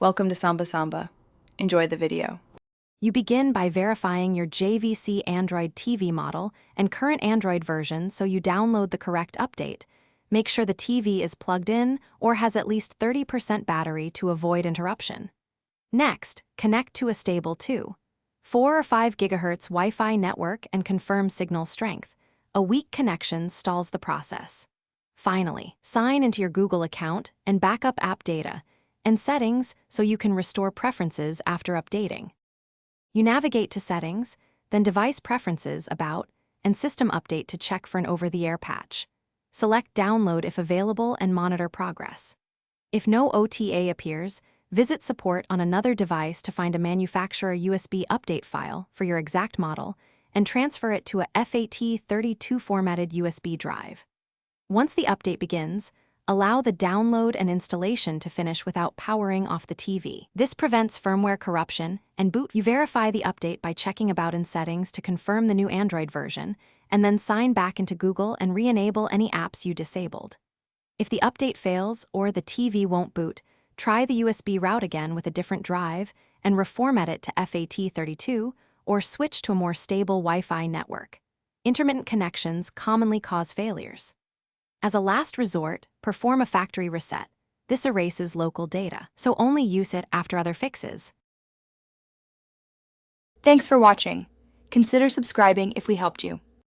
Welcome to Samba Samba. Enjoy the video. You begin by verifying your Jvc Android TV model and current Android version so you download the correct update. Make sure the TV is plugged in or has at least 30% battery to avoid interruption. Next, connect to a stable 2, 4 or 5 GHz Wi-Fi network and confirm signal strength. A weak connection stalls the process. Finally, sign into your Google account and backup app data and settings so you can restore preferences after updating. You navigate to Settings, then Device Preferences, About, and System Update to check for an over-the-air patch. Select Download if available and monitor progress. If no OTA appears, visit support on another device to find a manufacturer USB update file for your exact model and transfer it to a FAT32 formatted USB drive. Once the update begins, allow the download and installation to finish without powering off the TV. This prevents firmware corruption and boot. You verify the update by checking About in Settings to confirm the new Android version, and then sign back into Google and re-enable any apps you disabled. If the update fails or the TV won't boot, try the USB route again with a different drive and reformat it to FAT32 or switch to a more stable Wi-Fi network. Intermittent connections commonly cause failures. As a last resort, perform a factory reset. This erases local data, so only use it after other fixes. Thanks for watching. Consider subscribing if we helped you.